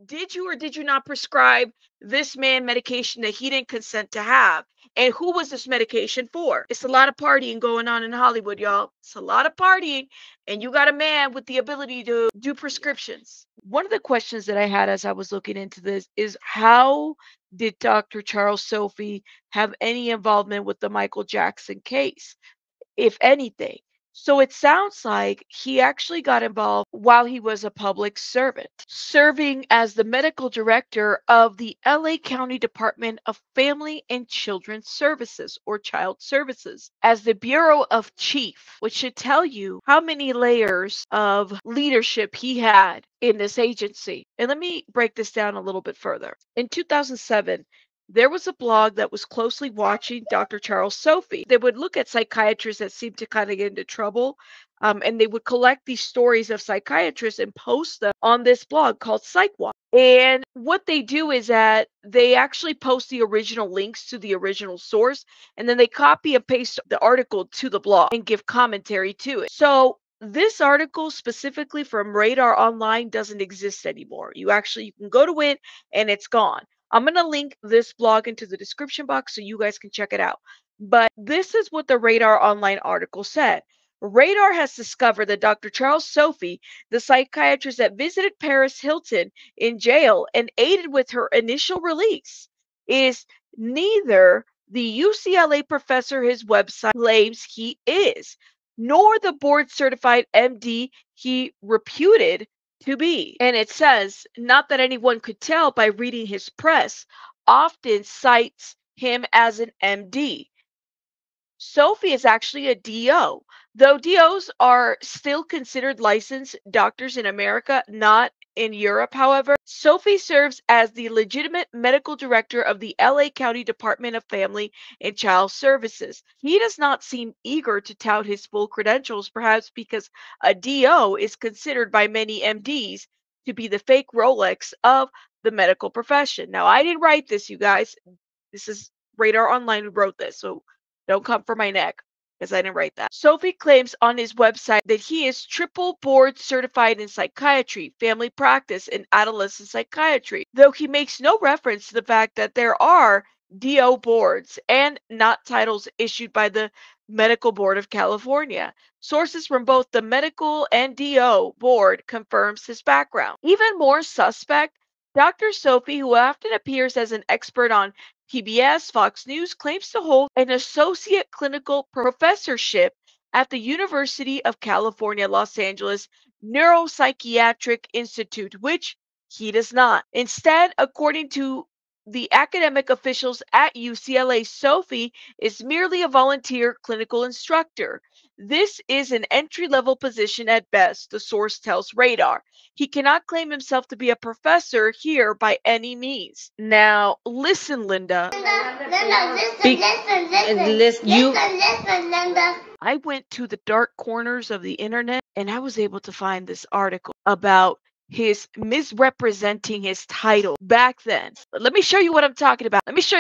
Did you or did you not prescribe this man medication that he didn't consent to have? And who was this medication for? It's a lot of partying going on in Hollywood, y'all. It's a lot of partying, and you got a man with the ability to do prescriptions. One of the questions that I had as I was looking into this is how did Dr. Charles Sophy have any involvement with the Michael Jackson case? If anything. So it sounds like he actually got involved while he was a public servant, serving as the medical director of the LA County Department of Family and Children's Services or Child Services as the Bureau of Chief, which should tell you how many layers of leadership he had in this agency. And let me break this down a little bit further. In 2007, there was a blog that was closely watching Dr. Charles Sophy. They would look at psychiatrists that seemed to kind of get into trouble, and they would collect these stories of psychiatrists and post them on this blog called PsychWatch. And what they do is that they actually post the original links to the original source, and then they copy and paste the article to the blog and give commentary to it. So this article specifically from Radar Online doesn't exist anymore. You can go to it and it's gone. I'm going to link this blog into the description box so you guys can check it out. But this is what the Radar Online article said. Radar has discovered that Dr. Charles Sophy, the psychiatrist that visited Paris Hilton in jail and aided with her initial release, is neither the UCLA professor his website claims he is, nor the board certified MD he reputed to be. And it says, not that anyone could tell by reading his press, often cites him as an MD. Sophy is actually a DO, though DOs are still considered licensed doctors in America, not in Europe, however. Sophy serves as the legitimate medical director of the LA County Department of Family and Child Services. He does not seem eager to tout his full credentials, perhaps because a DO is considered by many MDs to be the fake Rolex of the medical profession. Now, I didn't write this, you guys. This is Radar Online who wrote this, so don't come for my neck because I didn't write that. Sophy claims on his website that he is triple board certified in psychiatry, family practice, and adolescent psychiatry, though he makes no reference to the fact that there are DO boards and not titles issued by the Medical Board of California. Sources from both the medical and DO board confirms his background. Even more suspect, Dr. Sophy, who often appears as an expert on PBS, Fox News, claims to hold an associate clinical professorship at the University of California, Los Angeles Neuropsychiatric Institute, which he does not. Instead, according to the academic officials at UCLA, Sophy is merely a volunteer clinical instructor. This is an entry-level position at best, the source tells Radar. He cannot claim himself to be a professor here by any means. Now, listen, Linda. Linda, Be- Linda. I went to the dark corners of the internet and I was able to find this article about his misrepresenting his title back then. But let me show you what I'm talking about. This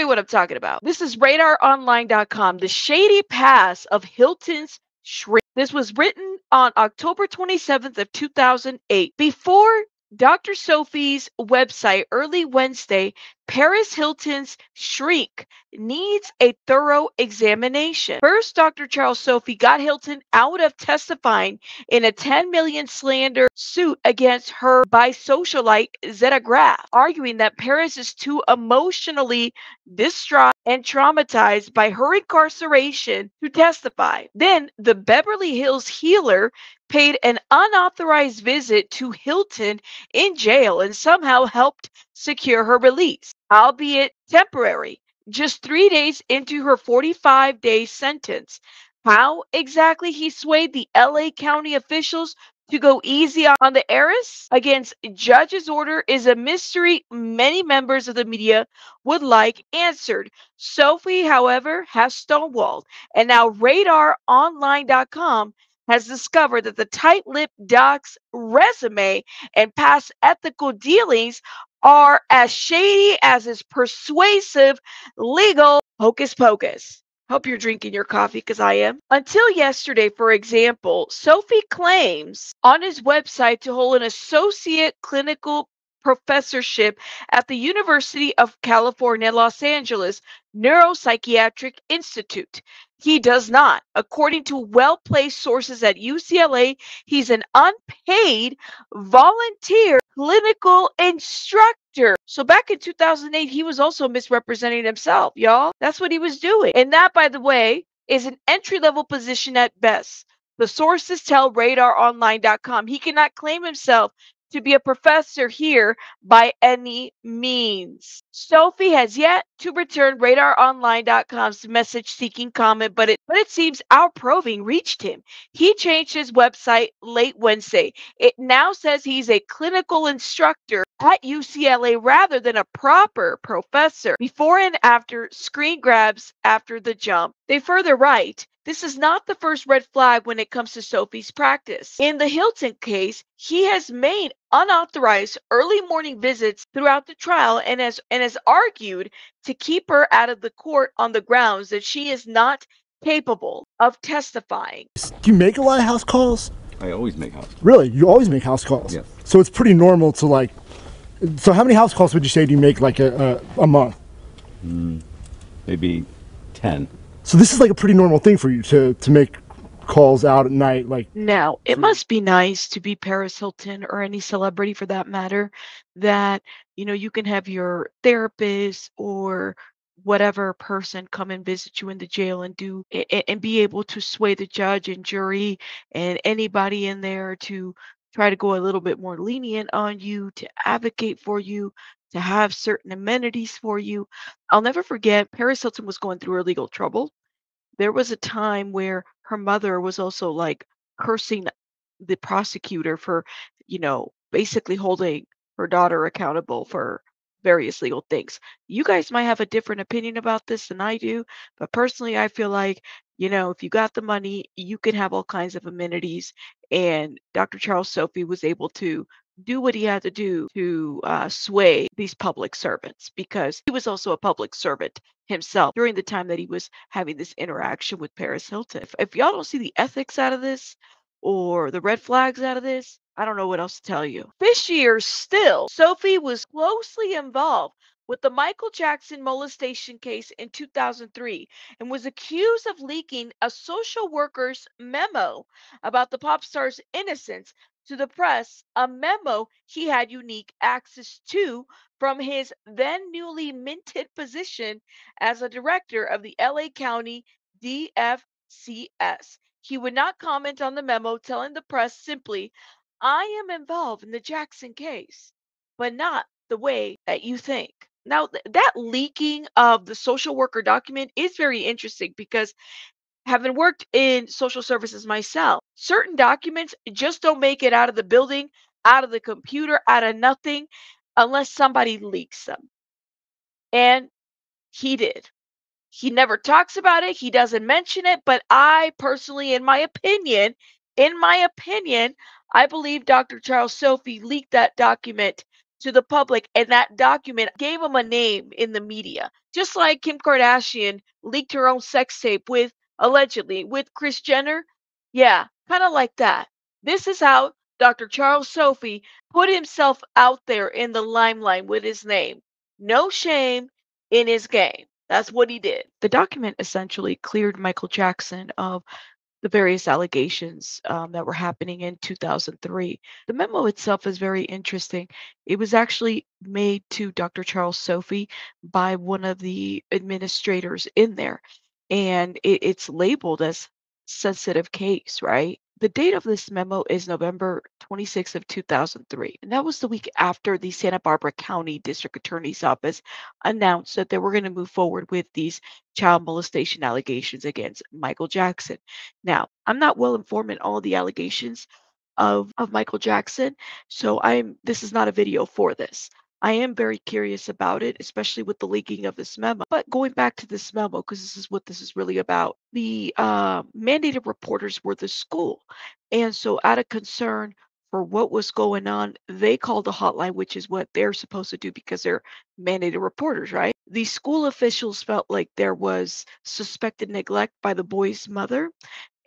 is radaronline.com. The shady past of Hilton's shrink. This was written on October 27th of 2008. Before Dr. Sophy's website early Wednesday, Paris Hilton's shrink needs a thorough examination. First, Dr. Charles Sophy got Hilton out of testifying in a $10 million slander suit against her by socialite Zeta Graf, arguing that Paris is too emotionally distraught and traumatized by her incarceration to testify. Then, the Beverly Hills healer paid an unauthorized visit to Hilton in jail and somehow helped secure her release, albeit temporary, just 3 days into her 45-day sentence. How exactly he swayed the LA County officials to go easy on the heiress against judge's order is a mystery many members of the media would like answered. Sophy, however, has stonewalled, and now RadarOnline.com has discovered that the tight-lipped doc's resume and past ethical dealings are as shady as his persuasive legal hocus pocus. Hope you're drinking your coffee because I am. Until yesterday, for example, Sophy claims on his website to hold an associate clinical professorship at the University of California, Los Angeles Neuropsychiatric Institute. He does not. According to well-placed sources at UCLA, he's an unpaid volunteer clinical instructor. So back in 2008, he was also misrepresenting himself, y'all. That's what he was doing. And that, by the way, is an entry-level position at best. The sources tell RadarOnline.com he cannot claim himself to be a professor here by any means. Sophy has yet to return RadarOnline.com's message-seeking comment, but it seems our probing reached him. He changed his website late Wednesday. It now says he's a clinical instructor at UCLA rather than a proper professor. Before and after screen grabs after the jump. They further write, this is not the first red flag when it comes to Sophy's practice. In the Hilton case, he has made unauthorized early morning visits throughout the trial and has argued to keep her out of the court on the grounds that she is not capable of testifying. Do you make a lot of house calls? I always make house calls. Really? You always make house calls? Yes. So it's pretty normal to like, so how many house calls would you say do you make like a month? Maybe 10. So this is like a pretty normal thing for you to make calls out at night, like. Now, it must be nice to be Paris Hilton or any celebrity for that matter, that, you can have your therapist or whatever person come and visit you in the jail and and be able to sway the judge and jury and anybody in there to try to go a little bit more lenient on you, to advocate for you, to have certain amenities for you. I'll never forget Paris Hilton was going through her legal trouble. There was a time where her mother was also like cursing the prosecutor for, basically holding her daughter accountable for various legal things. You guys might have a different opinion about this than I do, but personally, I feel like, if you got the money, you can have all kinds of amenities. And Dr. Charles Sophy was able to do what he had to do to sway these public servants because he was also a public servant himself during the time that he was having this interaction with Paris Hilton. If y'all don't see the ethics out of this or the red flags out of this, I don't know what else to tell you. Fishier still, Sophy was closely involved with the Michael Jackson molestation case in 2003 and was accused of leaking a social worker's memo about the pop star's innocence to the press, a memo he had unique access to from his then newly minted position as a director of the LA County DFCS. He would not comment on the memo, telling the press simply, I am involved in the Jackson case, but not the way that you think. Now, that leaking of the social worker document is very interesting because having worked in social services myself, certain documents just don't make it out of the building, out of the computer, out of nothing, unless somebody leaks them. And he did. He never talks about it. He doesn't mention it. But I personally, in my opinion, I believe Dr. Charles Sophy leaked that document to the public, and that document gave him a name in the media. Just like Kim Kardashian leaked her own sex tape allegedly, with Kris Jenner. Yeah, kind of like that. This is how Dr. Charles Sophy put himself out there in the limelight with his name. No shame in his game. That's what he did. The document essentially cleared Michael Jackson of the various allegations that were happening in 2003. The memo itself is very interesting. It was actually made to Dr. Charles Sophy by one of the administrators in there, and it's labeled as sensitive case, right? The date of this memo is November 26th of 2003, and that was the week after the Santa Barbara County District Attorney's Office announced that they were going to move forward with these child molestation allegations against Michael Jackson. Now, I'm not well informed in all the allegations of Michael Jackson, so this is not a video for this. I am very curious about it, especially with the leaking of this memo. But going back to this memo, because this is what this is really about, the mandated reporters were the school. And so out of concern for what was going on, they called a hotline, which is what they're supposed to do because they're mandated reporters, right? The school officials felt like there was suspected neglect by the boy's mother,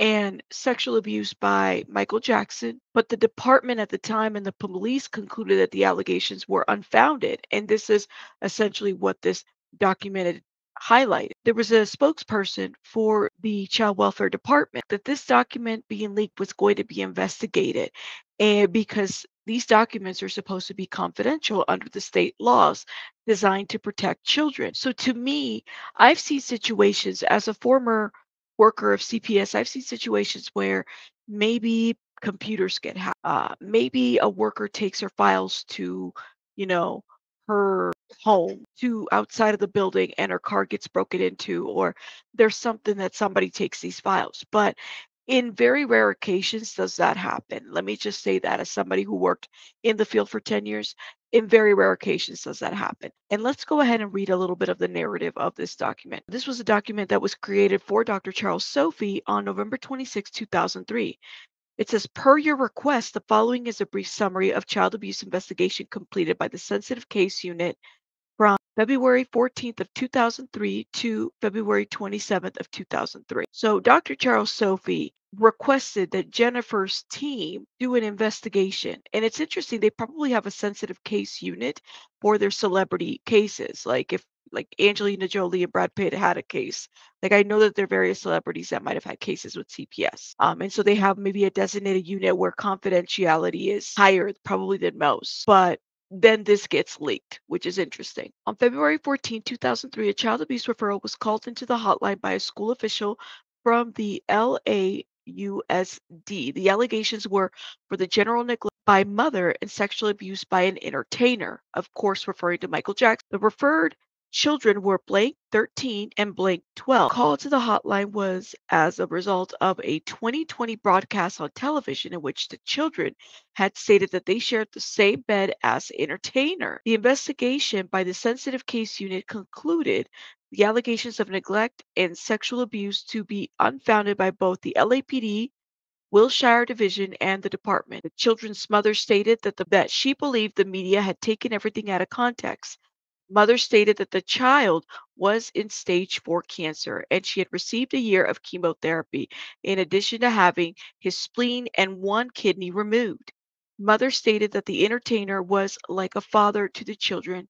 and sexual abuse by Michael Jackson. But the department at the time and the police concluded that the allegations were unfounded. And this is essentially what this documented highlighted. There was a spokesperson for the child welfare department that this document being leaked was going to be investigated. And because these documents are supposed to be confidential under the state laws designed to protect children. So to me, I've seen situations as a former worker of CPS, I've seen situations where maybe computers get hacked. Maybe a worker takes her files to, you know, her home to outside of the building and her car gets broken into, or there's something that somebody takes these files. But in very rare occasions does that happen. Let me just say that as somebody who worked in the field for 10 years, in very rare occasions does that happen. And let's go ahead and read a little bit of the narrative of this document. This was a document that was created for Dr. Charles Sophy on November 26, 2003. It says, per your request, the following is a brief summary of child abuse investigation completed by the Sensitive Case Unit from February 14th of 2003 to February 27th of 2003. So Dr. Charles Sophy requested that Jennifer's team do an investigation. And it's interesting, they probably have a sensitive case unit for their celebrity cases. Like if like Angelina Jolie and Brad Pitt had a case. Like I know that there are various celebrities that might have had cases with CPS. And so they have maybe a designated unit where confidentiality is higher probably than most. But then this gets leaked, which is interesting. On February 14, 2003, a child abuse referral was called into the hotline by a school official from the LAUSD. The allegations were for the general neglect by mother and sexual abuse by an entertainer, of course, referring to Michael Jackson. The referred children were blank 13 and blank 12. Call to the hotline was as a result of a 2020 broadcast on television in which the children had stated that they shared the same bed as entertainer. The investigation by the sensitive case unit concluded the allegations of neglect and sexual abuse to be unfounded by both the LAPD, Wilshire Division, and the department. The children's mother stated that she believed the media had taken everything out of context. Mother stated that the child was in stage 4 cancer and she had received a year of chemotherapy in addition to having his spleen and one kidney removed. Mother stated that the entertainer was like a father to the children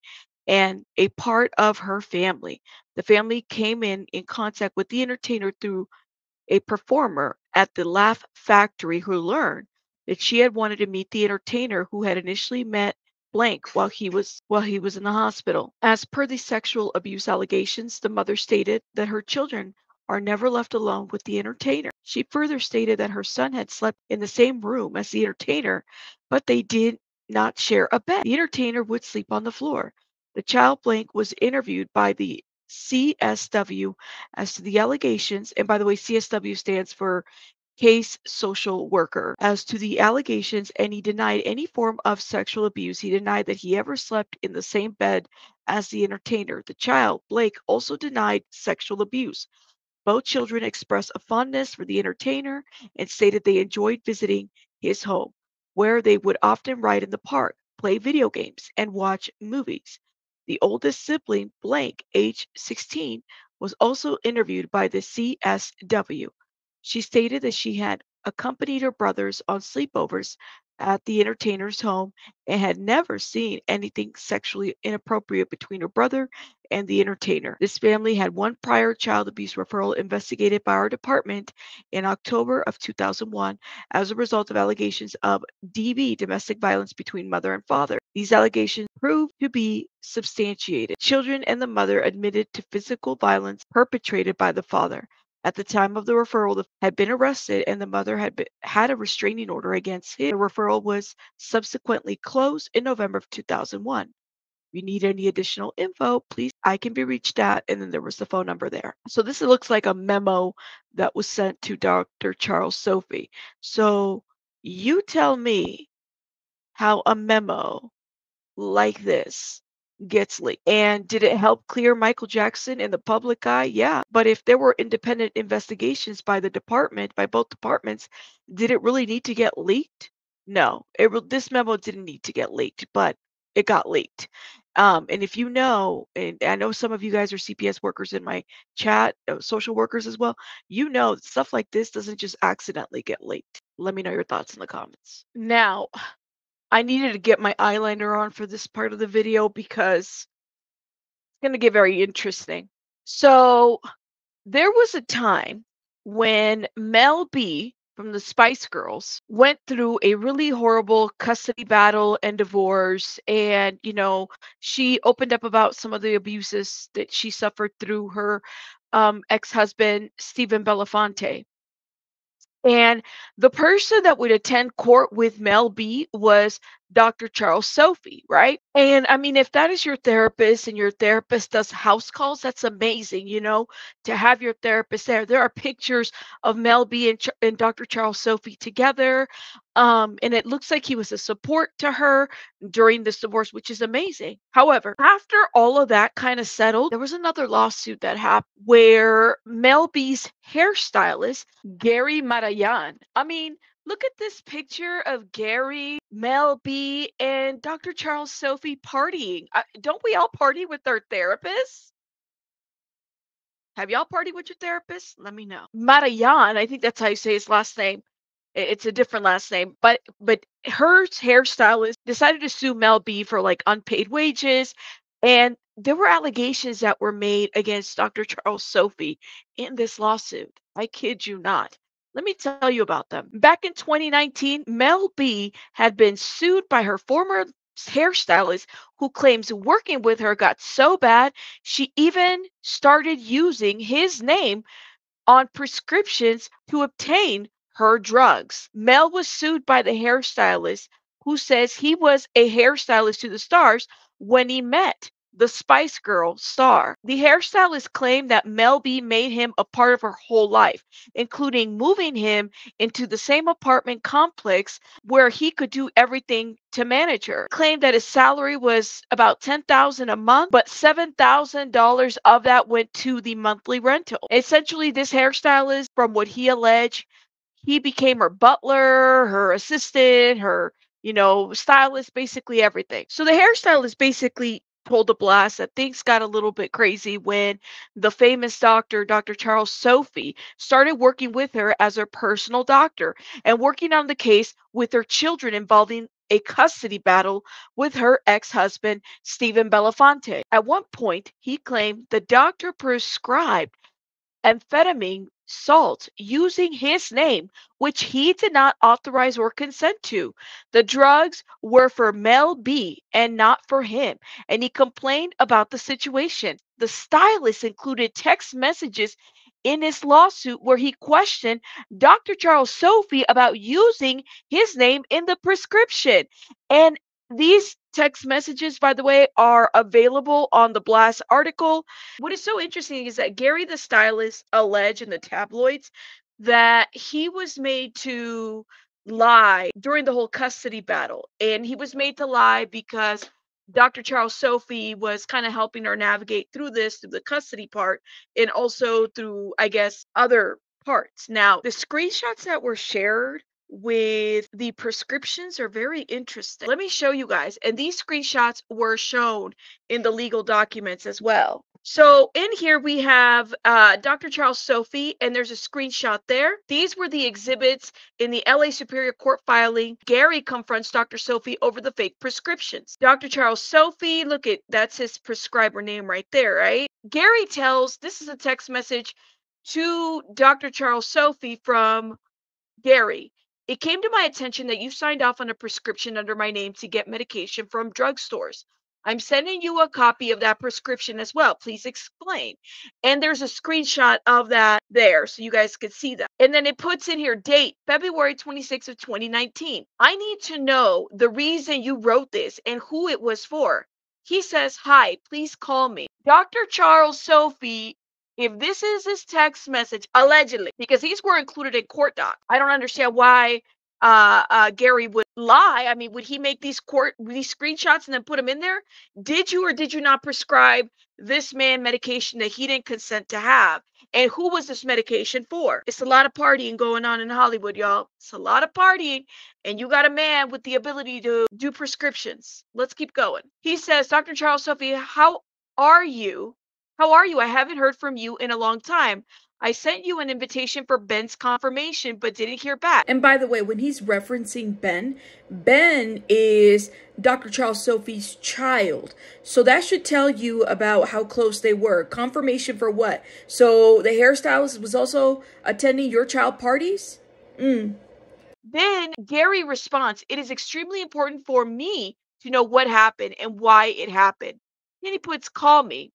and a part of her family. The family came in contact with the entertainer through a performer at the Laugh Factory who learned that she had wanted to meet the entertainer who had initially met blank while he was in the hospital. As per the sexual abuse allegations, the mother stated that her children are never left alone with the entertainer. She further stated that her son had slept in the same room as the entertainer, but they did not share a bed. The entertainer would sleep on the floor. The child blank was interviewed by the CSW as to the allegations, and by the way, CSW stands for case social worker, as to the allegations, and he denied any form of sexual abuse. He denied that he ever slept in the same bed as the entertainer. The child, Blake, also denied sexual abuse. Both children expressed a fondness for the entertainer and stated they enjoyed visiting his home, where they would often ride in the park, play video games, and watch movies. The oldest sibling, Blank, age 16, was also interviewed by the CSW. She stated that she had accompanied her brothers on sleepovers at the entertainer's home and had never seen anything sexually inappropriate between her brother and the entertainer. This family had one prior child abuse referral investigated by our department in October of 2001 as a result of allegations of DV, domestic violence between mother and father. These allegations proved to be substantiated. Children and the mother admitted to physical violence perpetrated by the father. At the time of the referral, the had been arrested and the mother had a restraining order against him. The referral was subsequently closed in November of 2001. If you need any additional info, please, I can be reached at, and then there was the phone number there. So this looks like a memo that was sent to Dr. Charles Sophy. So you tell me how a memo like this gets leaked. And did it help clear Michael Jackson in the public eye? Yeah. But if there were independent investigations by the department, by both departments, did it really need to get leaked? No. This memo didn't need to get leaked, but it got leaked. And if you know, and I know some of you guys are CPS workers in my chat, social workers as well, you know that stuff like this doesn't just accidentally get leaked. Let me know your thoughts in the comments. Now, I needed to get my eyeliner on for this part of the video because it's going to get very interesting. So, there was a time when Mel B from the Spice Girls went through a really horrible custody battle and divorce. And, she opened up about some of the abuses that she suffered through her ex husband, Stephen Belafonte. And the person that would attend court with Mel B was Dr. Charles Sophy, right? And I mean, if that is your therapist and your therapist does house calls, that's amazing, to have your therapist there. There are pictures of Mel B and Dr. Charles Sophy together. And it looks like he was a support to her during this divorce, which is amazing. However, after all of that kind of settled, there was another lawsuit that happened where Mel B's hairstylist, Gary Marayan. I mean, look at this picture of Gary, Mel B, and Dr. Charles Sophy partying. Don't we all party with our therapists? Have y'all partied with your therapist? Let me know. Marayan, I think that's how you say his last name. It's a different last name, but her hairstylist decided to sue Mel B for like unpaid wages, and there were allegations that were made against Dr. Charles Sophy in this lawsuit. I kid you not. Let me tell you about them. Back in 2019, Mel B had been sued by her former hairstylist who claims working with her got so bad she even started using his name on prescriptions to obtain her drugs. Mel was sued by the hairstylist who says he was a hairstylist to the stars when he met the Spice Girl star. The hairstylist claimed that Mel B made him a part of her whole life, including moving him into the same apartment complex where he could do everything to manage her. Claimed that his salary was about $10,000 a month, but $7,000 of that went to the monthly rental. Essentially, this hairstylist, from what he alleged, he became her butler, her assistant, her, stylist, basically everything. So the hairstylist basically told the blast that things got a little bit crazy when the famous doctor, Dr. Charles Sophy, started working with her as her personal doctor and working on the case with her children involving a custody battle with her ex-husband, Stephen Belafonte. At one point, he claimed the doctor prescribed amphetamine salt using his name, which he did not authorize or consent to. The drugs were for Mel B and not for him, and he complained about the situation. The stylist included text messages in his lawsuit where he questioned Dr. Charles Sophy about using his name in the prescription. And these text messages, by the way, are available on the Blast article. What is so interesting is that Gary the stylist alleged in the tabloids that he was made to lie during the whole custody battle. And he was made to lie because Dr. Charles Sophy was kind of helping her navigate through this, through the custody part, and also through, I guess, other parts. Now, the screenshots that were shared with the prescriptions are very interesting. Let me show you guys. And these screenshots were shown in the legal documents as well. So in here we have Dr. Charles Sophy, and there's a screenshot there. These were the exhibits in the LA Superior Court filing. Gary confronts Dr. Sophy over the fake prescriptions. Dr. Charles Sophy, look at, that's his prescriber name right there, right? Gary tells, this is a text message to Dr. Charles Sophy from Gary. It came to my attention that you signed off on a prescription under my name to get medication from drugstores. I'm sending you a copy of that prescription as well. Please explain. And there's a screenshot of that there so you guys can see that. And then it puts in here date February 26th of 2019. I need to know the reason you wrote this and who it was for. He says, hi, please call me. Dr. Charles Sophy, if this is his text message, allegedly, because these were included in court doc, I don't understand why Gary would lie. I mean, would he make these screenshots and then put them in there? Did you or did you not prescribe this man medication that he didn't consent to have? And who was this medication for? It's a lot of partying going on in Hollywood, y'all. It's a lot of partying, and you got a man with the ability to do prescriptions. Let's keep going. He says, Dr. Charles Sophy, how are you? How are you? I haven't heard from you in a long time. I sent you an invitation for Ben's confirmation, but didn't hear back. And by the way, when he's referencing Ben, Ben is Dr. Charles Sophy's child. So that should tell you about how close they were. Confirmation for what? So the hairstylist was also attending your child parties? Then Gary responds, it is extremely important for me to know what happened and why it happened. Then he puts, call me.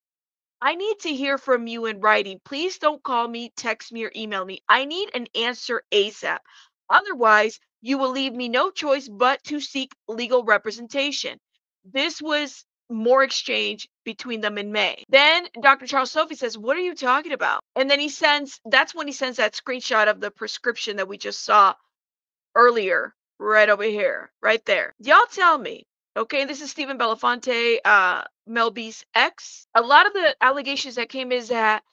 I need to hear from you in writing. Please don't call me, text me, or email me. I need an answer ASAP. Otherwise, you will leave me no choice but to seek legal representation. This was more exchange between them in May. Then Dr. Charles Sophy says, what are you talking about? And then that's when he sends that screenshot of the prescription that we just saw earlier, right over here, right there. Y'all tell me. Okay, this is Stephen Belafonte, Mel B's ex. A lot of the allegations that came is that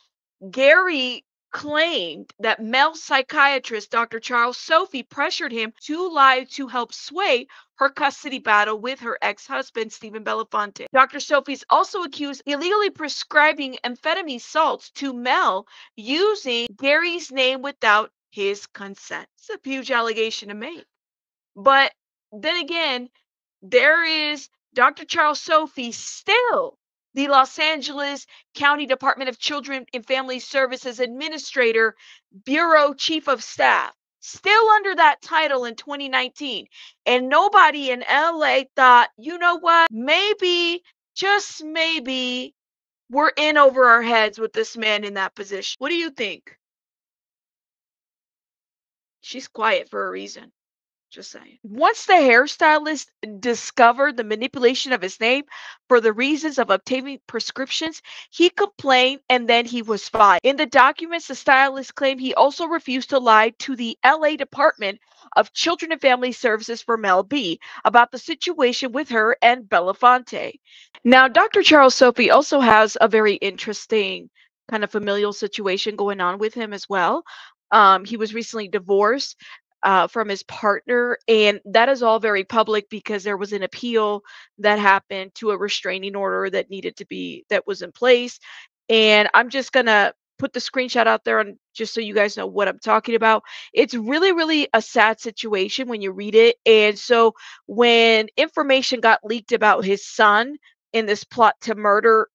Gary claimed that Mel psychiatrist Dr. Charles Sophy pressured him to lie to help sway her custody battle with her ex-husband, Stephen Belafonte. Dr. Sophy is also accused illegally prescribing amphetamine salts to Mel using Gary's name without his consent. It's a huge allegation to make. But then again, there is Dr. Charles Sophy, still the Los Angeles County Department of Children and Family Services Administrator, Bureau Chief of Staff, still under that title in 2019. And nobody in LA thought, you know what, maybe, just maybe, we're in over our heads with this man in that position. What do you think? She's quiet for a reason. Just saying. Once the hairstylist discovered the manipulation of his name for the reasons of obtaining prescriptions, he complained and then he was fired. In the documents, the stylist claimed he also refused to lie to the LA Department of Children and Family Services for Mel B about the situation with her and Belafonte. Now, Dr. Charles Sophy also has a very interesting kind of familial situation going on with him as well. He was recently divorced from his partner, and that is all very public because there was an appeal that happened to a restraining order that was in place. And I'm just gonna put the screenshot out there and just so you guys know what I'm talking about. It's really, really a sad situation when you read it. And so when information got leaked about his son in this plot to murder,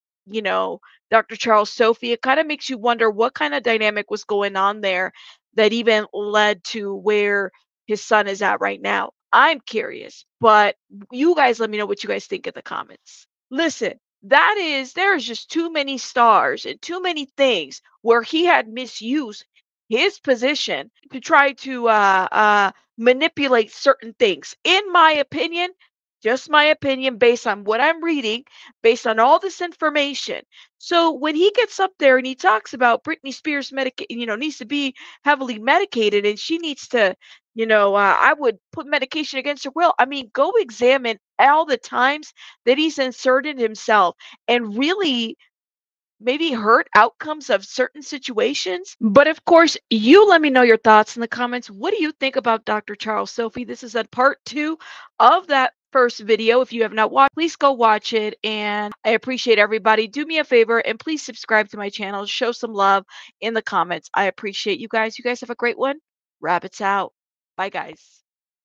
Dr. Charles Sophy, it kind of makes you wonder what kind of dynamic was going on there that even led to where his son is at right now. I'm curious, but you guys let me know what you guys think in the comments. Listen, there's just too many stars and too many things where he had misused his position to try to manipulate certain things. In my opinion, just my opinion based on what I'm reading, based on all this information. So when he gets up there and he talks about Britney Spears needs to be heavily medicated and she needs to, I would put medication against her will. I mean, go examine all the times that he's inserted himself and really maybe hurt outcomes of certain situations. But of course, you let me know your thoughts in the comments. What do you think about Dr. Charles Sophy? This is a part 2 of that first video. If you have not watched, please go watch it. And I appreciate everybody. Do me a favor and please subscribe to my channel. Show some love in the comments. I appreciate you guys. You guys have a great one. Rabbits out. Bye, guys.